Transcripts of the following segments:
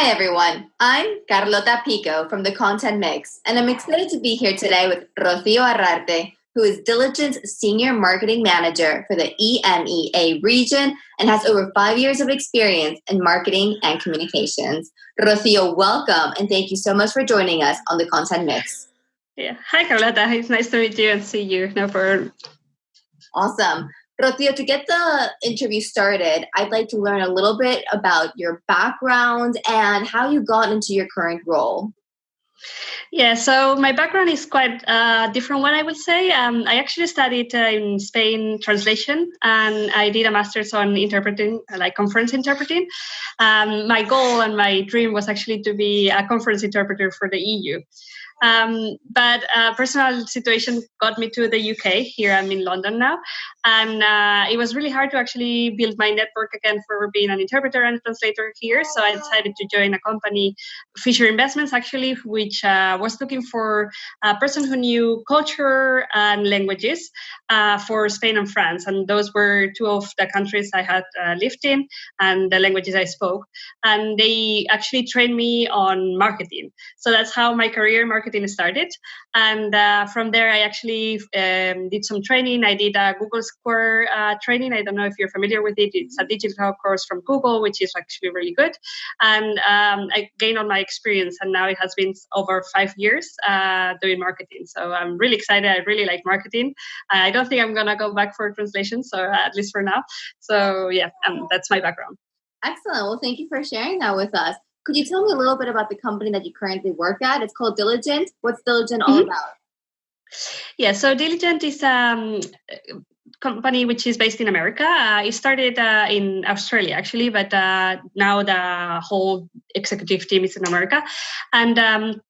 Hi everyone, I'm Carlota Pico from the Content Mix, and I'm excited to be here today with Rocío Arrarte, who is Diligent's Senior Marketing Manager for the EMEA region and has over 5 years of experience in marketing and communications. Rocío, welcome, and thank you so much for joining us on the Content Mix. Yeah. Hi, Carlota. It's nice to meet you and see you. No problem. Awesome. Rocío, to get the interview started, I'd like to learn a little bit about your background and how you got into your current role. Yeah, so my background is quite different one, I would say. I actually studied in Spain translation, and I did a master's on interpreting, like conference interpreting. My goal and my dream was actually to be a conference interpreter for the EU. But personal situation got me to the UK. Here I'm in London now. And it was really hard to actually build my network again for being an interpreter and translator here. So I decided to join a company, Fisher Investments actually, which was looking for a person who knew culture and languages for Spain and France. And those were two of the countries I had lived in and the languages I spoke. And they actually trained me on marketing. So that's how my career in marketing started. And from there, I actually did some training. I did a Google Square training. I don't know if you're familiar with it. It's a digital course from Google, which is actually really good. And I gained on my experience. And now it has been over 5 years doing marketing. So I'm really excited. I really like marketing. I don't think I'm going to go back for translation, so at least for now. So yeah, that's my background. Excellent. Well, thank you for sharing that with us. Could you tell me a little bit about the company that you currently work at? It's called Diligent. What's Diligent all about? Yeah, so Diligent is a company which is based in America. It started in Australia, actually, but now the whole executive team is in America. And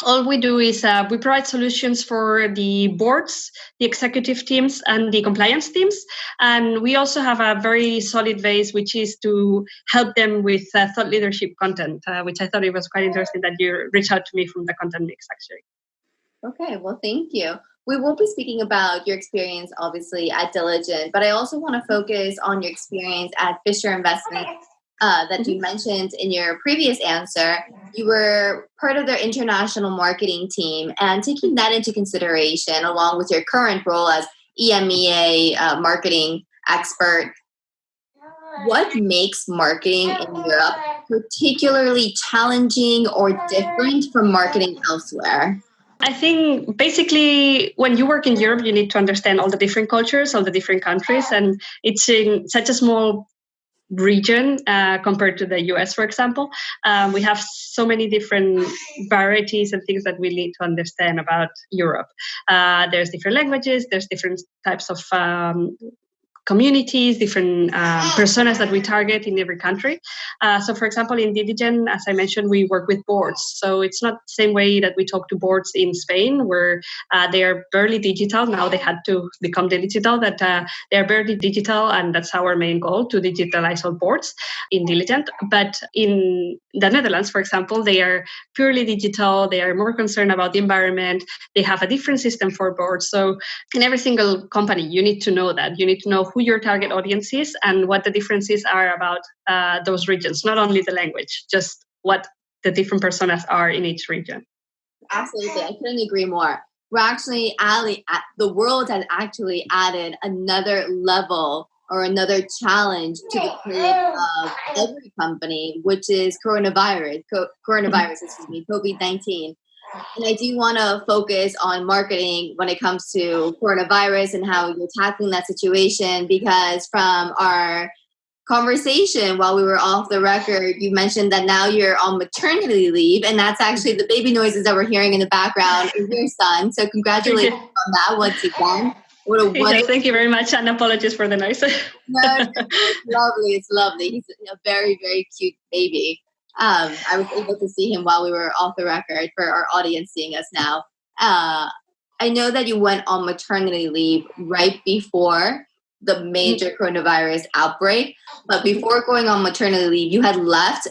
all we do is we provide solutions for the boards, the executive teams, and the compliance teams. And we also have a very solid base, which is to help them with thought leadership content, which I thought it was quite interesting that you reached out to me from the Content Mix, actually. Okay, well, thank you. We will be speaking about your experience, obviously, at Diligent, but I also want to focus on your experience at Fisher Investments. That you mentioned in your previous answer. You were part of their international marketing team, and taking that into consideration along with your current role as EMEA marketing expert, what makes marketing in Europe particularly challenging or different from marketing elsewhere? I think basically when you work in Europe, you need to understand all the different cultures, all the different countries, and it's in such a small region compared to the US, for example. We have so many different varieties and things that we need to understand about Europe. There's different languages, there's different types of communities, different personas that we target in every country. So for example, in Diligent, as I mentioned, we work with boards. So it's not the same way that we talk to boards in Spain, where they are barely digital. Now they had to become digital, that they are barely digital, and that's our main goal, to digitalize all boards in Diligent. But in the Netherlands, for example, they are purely digital. They are more concerned about the environment. They have a different system for boards. So in every single company, you need to know that. You need to know who your target audience is and what the differences are about those regions, not only the language, just what the different personas are in each region. Absolutely. I couldn't agree more. We're actually, the world has actually added another level or another challenge to the plate of every company, which is COVID-19. And I do want to focus on marketing when it comes to coronavirus and how you're tackling that situation, because from our conversation while we were off the record, you mentioned that now you're on maternity leave, and that's actually the baby noises that we're hearing in the background is your son. So congratulations on that once again. Thank you very much, and apologies for the noise. No, it's lovely. It's lovely. He's a very, very cute baby. I was able to see him while we were off the record for our audience seeing us now. I know that you went on maternity leave right before the major coronavirus outbreak, but before going on maternity leave, you had left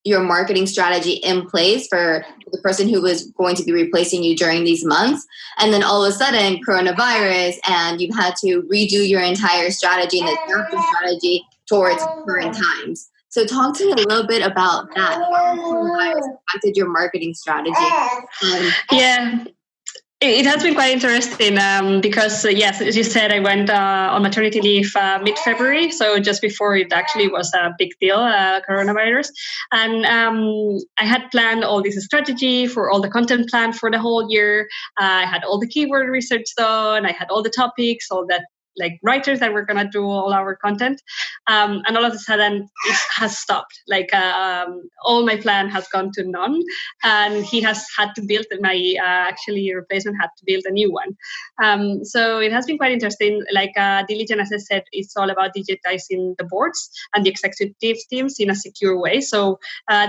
your marketing strategy in place for the person who was going to be replacing you during these months. And then all of a sudden, coronavirus, and you've had to redo your entire strategy and adapt your strategy towards current times. So talk to me a little bit about that. How coronavirus impacted your marketing strategy? Yeah. It has been quite interesting because, yes, as you said, I went on maternity leave mid-February, so just before it actually was a big deal, coronavirus. And I had planned all this strategy for all the content planned for the whole year. I had all the keyword research done. I had all the topics, all that, like writers that were going to do all our content. And all of a sudden, it has stopped. Like all my plan has gone to none. And he has had to build actually replacement had to build a new one. So it has been quite interesting. Like Diligent, as I said, it's all about digitizing the boards and the executive teams in a secure way. So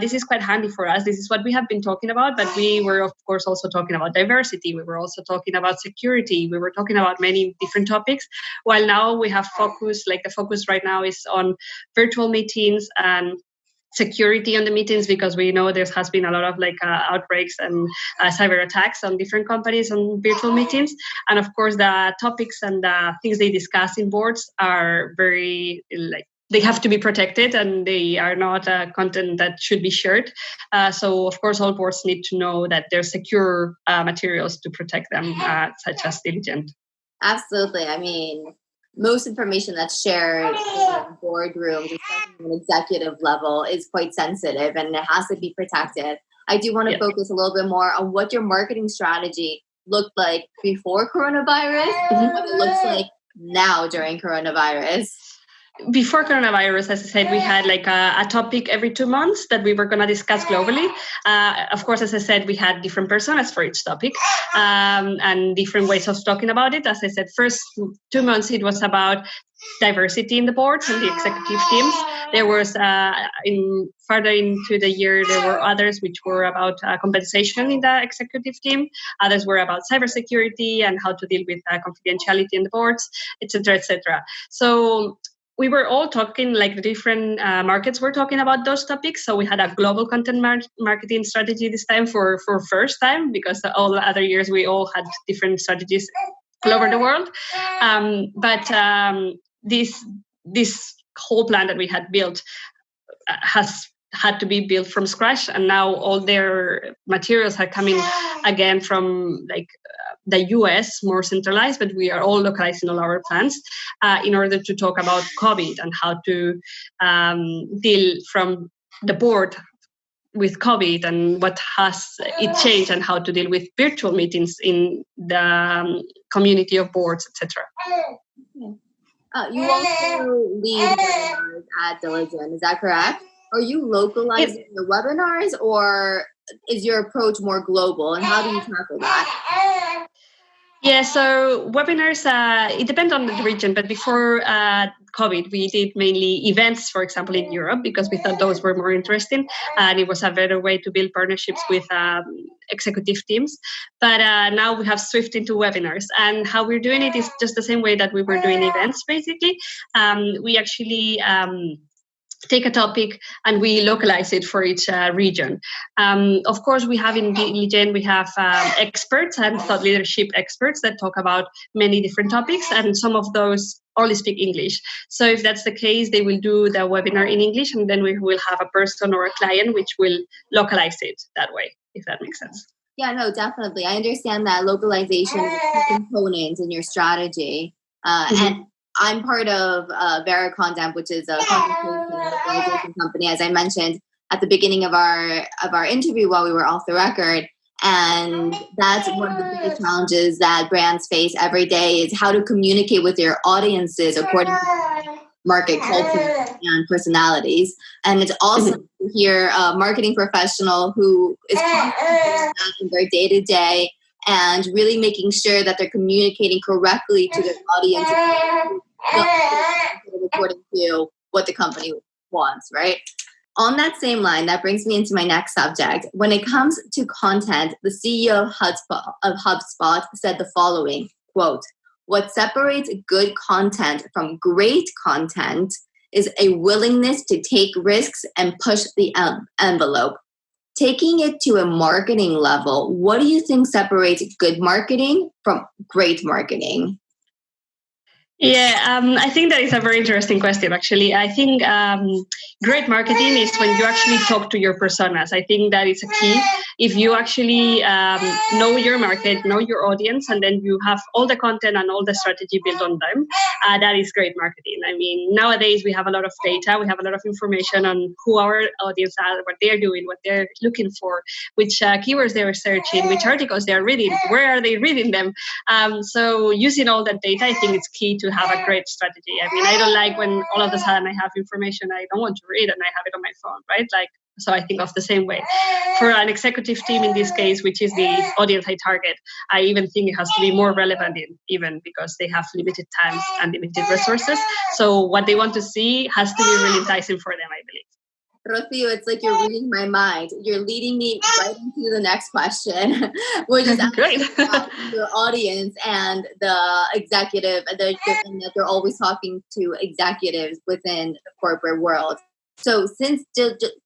this is quite handy for us. This is what we have been talking about, but we were, of course, also talking about diversity. We were also talking about security. We were talking about many different topics. While now we have focus, like the focus right now is on virtual meetings and security on the meetings, because we know there has been a lot of outbreaks and cyber attacks on different companies on virtual meetings. And of course, the topics and the things they discuss in boards are very they have to be protected, and they are not content that should be shared. So of course, all boards need to know that there's secure materials to protect them, such as Diligent. Absolutely. I mean, most information that's shared in boardrooms, especially on an executive level, is quite sensitive and it has to be protected. I do want to focus a little bit more on what your marketing strategy looked like before coronavirus and what it looks like now during coronavirus. Before coronavirus, as I said, we had a topic every 2 months that we were going to discuss globally. Of course, as I said, we had different personas for each topic and different ways of talking about it. As I said, first 2 months, it was about diversity in the boards and the executive teams. There was, further into the year, there were others which were about compensation in the executive team. Others were about cybersecurity and how to deal with confidentiality in the boards, etc., etc. So we were all talking, like the different markets were talking about those topics. So we had a global content marketing strategy this time for first time, because all the other years we all had different strategies all over the world. But this whole plan that we had built has had to be built from scratch, and now all their materials are coming again from the US, more centralized, but we are all localizing all our plans in order to talk about COVID and how to deal from the board with COVID and what has it changed, and how to deal with virtual meetings in the community of boards, etc. You also lead webinars at Diligent, is that correct? Are you localizing your webinars, or is your approach more global, and how do you tackle that? Yeah, so webinars, it depends on the region, but before COVID, we did mainly events, for example, in Europe, because we thought those were more interesting, and it was a better way to build partnerships with executive teams. But now we have switched into webinars, and how we're doing it is just the same way that we were doing events, basically. We actually take a topic and we localize it for each region. Of course, we have in Diligent, we have experts and thought leadership experts that talk about many different topics, and some of those only speak English. So if that's the case, they will do the webinar in English, and then we will have a person or a client which will localize it that way, if that makes sense. Yeah, no, definitely. I understand that localization is a key component in your strategy. And I'm part of Vera Condemp, which is a content company, as I mentioned at the beginning of our interview while we were off the record. And that's one of the biggest challenges that brands face every day, is how to communicate with their audiences according to market culture and personalities. And it's awesome to hear a marketing professional who is in their day-to-day and really making sure that they're communicating correctly to their audience according to what the company wants, right? On that same line, that brings me into my next subject. When it comes to content, the CEO of HubSpot said the following, quote, "What separates good content from great content is a willingness to take risks and push the envelope." Taking it to a marketing level, what do you think separates good marketing from great marketing? I think that is a very interesting question, actually. I think great marketing is when you actually talk to your personas. I think that is a key. If you actually know your market, know your audience, and then you have all the content and all the strategy built on them, that is great marketing. I mean, nowadays we have a lot of data, we have a lot of information on who our audience are, what they're doing, what they're looking for, which keywords they're searching, which articles they're reading, where are they reading them. So using all that data, I think it's key to have a great strategy. I mean, I don't like when all of a sudden I have information I don't want to read and I have it on my phone, right? Like, so I think of the same way. For an executive team in this case, which is the audience I target, I even think it has to be more relevant even because they have limited times and limited resources. So what they want to see has to be really enticing for them, I believe. Rocío, it's like you're reading my mind. You're leading me right into the next question, which is great. Your audience and the executive, and that they're always talking to executives within the corporate world. So since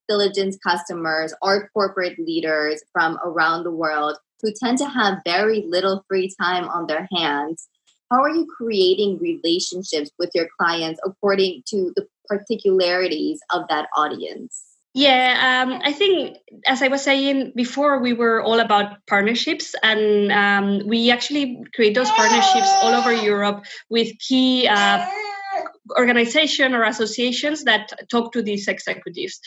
diligence customers are corporate leaders from around the world who tend to have very little free time on their hands, how are you creating relationships with your clients according to the particularities of that audience? I think, as I was saying before, we were all about partnerships, and we actually create those partnerships all over Europe with key organization or associations that talk to these executives.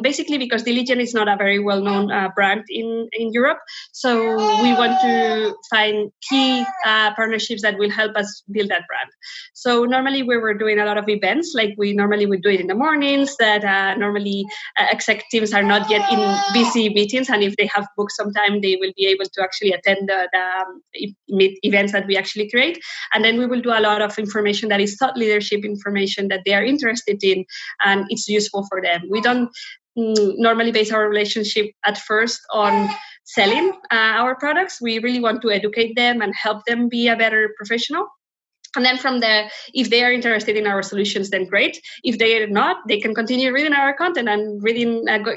Basically, because Diligent is not a very well-known brand in Europe, so we want to find key partnerships that will help us build that brand. So normally we were doing a lot of events, like we normally would do it in the mornings, that normally executives are not yet in busy meetings, and if they have booked some time, they will be able to actually attend the events that we actually create. And then we will do a lot of information that is thought leadership information that they are interested in, and it's useful for them. We don't normally base our relationship at first on selling our products. We really want to educate them and help them be a better professional. And then from there, if they are interested in our solutions, then great. If they are not, they can continue reading our content and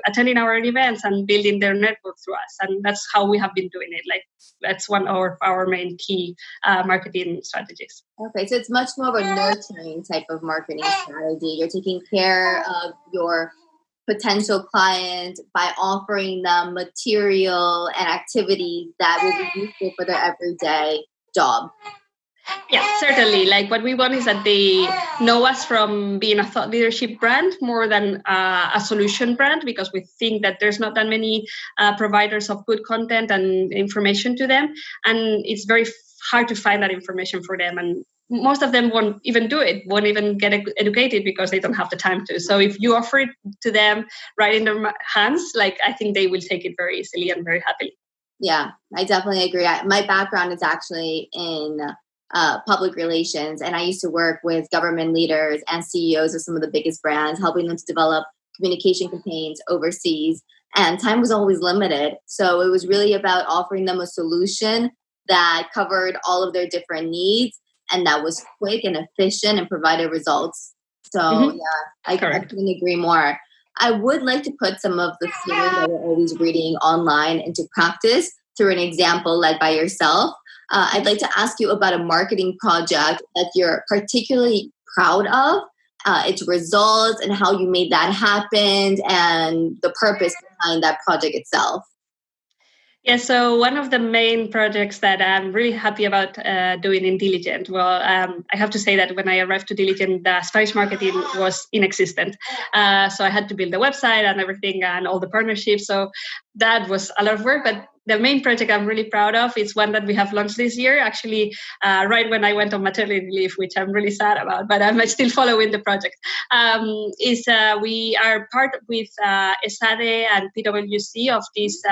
attending our events and building their network through us. And that's how we have been doing it. Like, that's one of our main key marketing strategies. Okay, so it's much more of a nurturing type of marketing strategy. You're taking care of your potential client by offering them material and activities that will be useful for their everyday job. Yeah, certainly. Like, what we want is that they know us from being a thought leadership brand more than a solution brand, because we think that there's not that many providers of good content and information to them. And it's very hard to find that information for them. And most of them won't even do it, won't even get educated because they don't have the time to. So if you offer it to them right in their hands, like, I think they will take it very easily and very happily. Yeah, I definitely agree. My background is actually in public relations, and I used to work with government leaders and CEOs of some of the biggest brands, helping them to develop communication campaigns overseas, and time was always limited. So it was really about offering them a solution that covered all of their different needs and that was quick and efficient and provided results. So I couldn't agree more. I would like to put some of the theory that we're always reading online into practice through an example led by yourself. I'd like to ask you about a marketing project that you're particularly proud of, its results and how you made that happen and the purpose behind that project itself. Yeah, so one of the main projects that I'm really happy about doing in Diligent, I have to say that when I arrived to Diligent, the Spanish marketing was inexistent. So I had to build the website and everything and all the partnerships. So that was a lot of work, but the main project I'm really proud of is one that we have launched this year, actually, right when I went on maternity leave, which I'm really sad about, but I'm still following the project. We are part with ESADE and PwC of this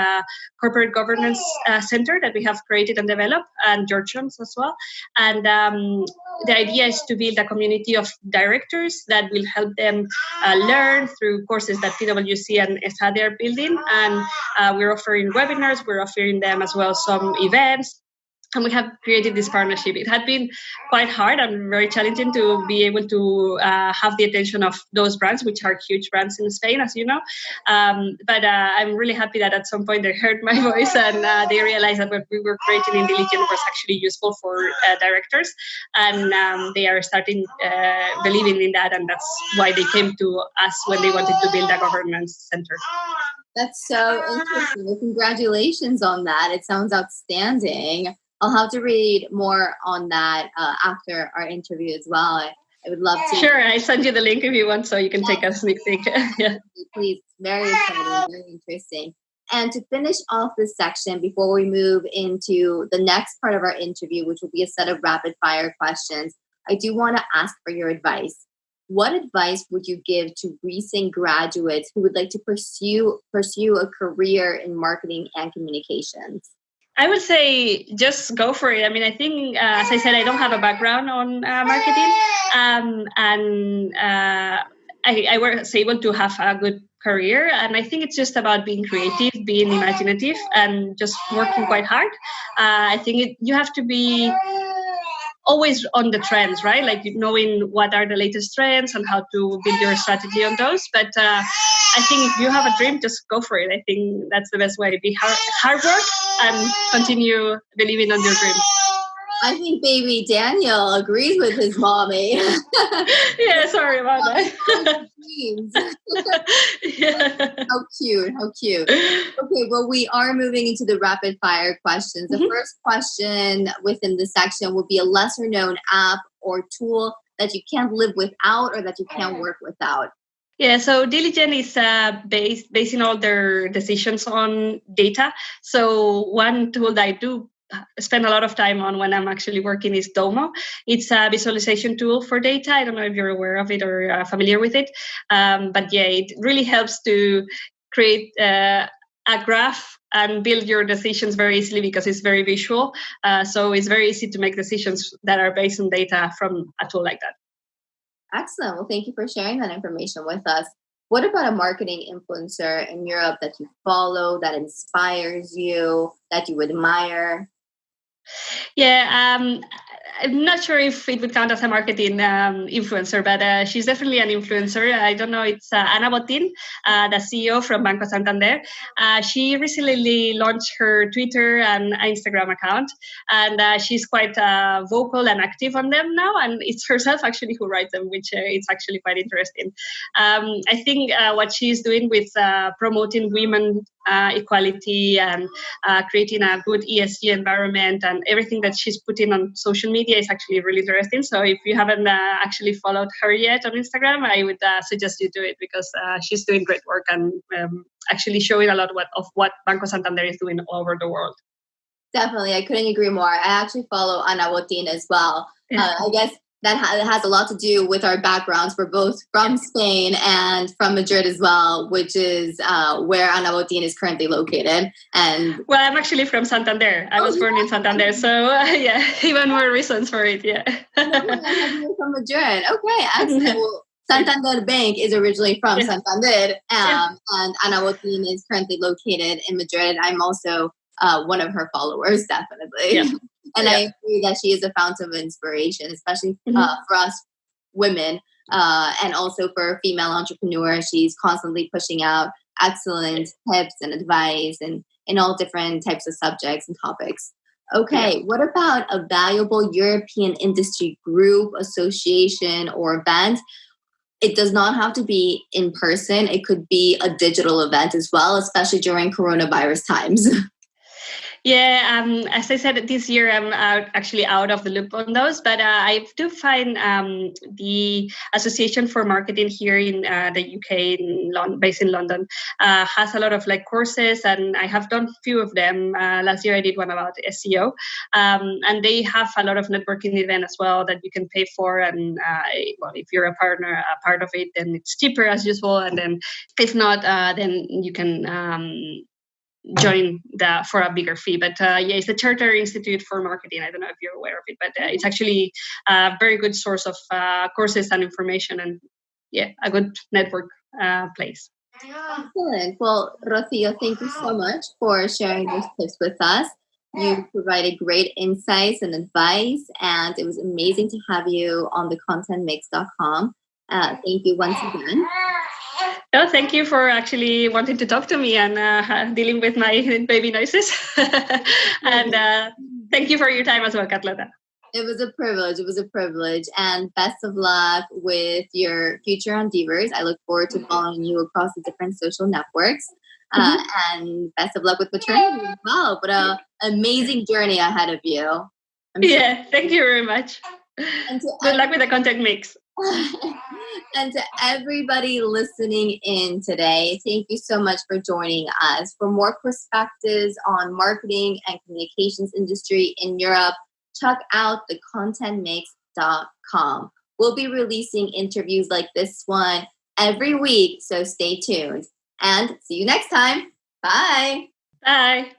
corporate governance center that we have created and developed, and Georgians as well. And the idea is to build a community of directors that will help them learn through courses that PwC and ESADE are building. And we're offering webinars, we're offering them as well some events. and we have created this partnership. It had been quite hard and very challenging to be able to have the attention of those brands, which are huge brands in Spain, as you know. But I'm really happy that at some point they heard my voice and they realized that what we were creating in Diligent was actually useful for directors. And they are starting believing in that. And that's why they came to us when they wanted to build a governance center. That's so interesting. Well, congratulations on that. It sounds outstanding. I'll have to read more on that after our interview as well. I would love to. Sure, I send you the link if you want, so you can take a sneak peek. Yeah. Please, very exciting, very interesting. And to finish off this section, before we move into the next part of our interview, which will be a set of rapid fire questions, I do want to ask for your advice. What advice would you give to recent graduates who would like to pursue a career in marketing and communications? I would say just go for it. I mean, I think, as I said, I don't have a background on marketing, I was able to have a good career. And I think it's just about being creative, being imaginative, and just working quite hard. I think you have to be always on the trends, right? Like knowing what are the latest trends and how to build your strategy on those. But I think if you have a dream, just go for it. I think that's the best way. Be hard work and continue believing on your dream. I think baby Daniel agrees with his mommy. Yeah, sorry about that. Yeah. How cute. Okay, well, we are moving into the rapid fire questions. The first question within the section will be a lesser known app or tool that you can't live without or that you can't work without. Yeah, so Diligent is basing all their decisions on data. So one tool that I do spend a lot of time on when I'm actually working is Domo. It's a visualization tool for data. I don't know if you're aware of it or familiar with it. But yeah, it really helps to create a graph and build your decisions very easily because it's very visual. So it's very easy to make decisions that are based on data from a tool like that. Excellent. Well, thank you for sharing that information with us. What about a marketing influencer in Europe that you follow, that inspires you, that you admire? Yeah, I'm not sure if it would count as a marketing influencer, but she's definitely an influencer. I don't know, it's Ana Botín, the CEO from Banco Santander. She recently launched her Twitter and Instagram account, and she's quite vocal and active on them now, and it's herself actually who writes them, which it's actually quite interesting. I think what she's doing with promoting women equality and creating a good ESG environment and everything that she's putting on social media is actually really interesting. So if you haven't actually followed her yet on Instagram, I would suggest you do it because she's doing great work and actually showing a lot of what Banco Santander is doing all over the world. Definitely. I couldn't agree more. I actually follow Ana Botín as well. I guess that has a lot to do with our backgrounds. We're both from Spain and from Madrid as well, which is where Ana Botín is currently located. And well, I'm actually from Santander. I was born in Santander, so yeah, even more reasons for it. Yeah. You're from Madrid. Okay, excellent. Well, Santander Bank is originally from Santander, and Ana Botín is currently located in Madrid. I'm also one of her followers, definitely. Yeah. And I agree that she is a fountain of inspiration, especially for us women and also for female entrepreneurs. She's constantly pushing out excellent tips and advice and in all different types of subjects and topics. Okay, what about a valuable European industry group, association, or event? It does not have to be in person. It could be a digital event as well, especially during coronavirus times. Yeah, as I said, this year I'm actually out of the loop on those, but I do find the Association for Marketing here in the UK, based in London, has a lot of courses, and I have done a few of them. Last year I did one about SEO, and they have a lot of networking events as well that you can pay for, and if you're a part of it, then it's cheaper as usual, and then if not, then you can join for a bigger fee. But it's the Charter Institute for Marketing. I don't know if you're aware of it, but it's actually a very good source of courses and information, and a good network place. Excellent. Well, Rocío, thank you so much for sharing those tips with us. You provided great insights and advice, and it was amazing to have you on the contentmix.com. Thank you once again. No, thank you for actually wanting to talk to me and dealing with my baby noises. And thank you for your time as well, Carlota. It was a privilege. It was a privilege. And best of luck with your future endeavors. I look forward to following you across the different social networks. And best of luck with maternity as well. But an amazing journey ahead of you. Thank you very much. And good luck with the content mix. And to everybody listening in today, thank you so much for joining us. For more perspectives on marketing and communications industry in Europe, check out thecontentmix.com. We'll be releasing interviews like this one every week, so stay tuned. And see you next time. Bye. Bye.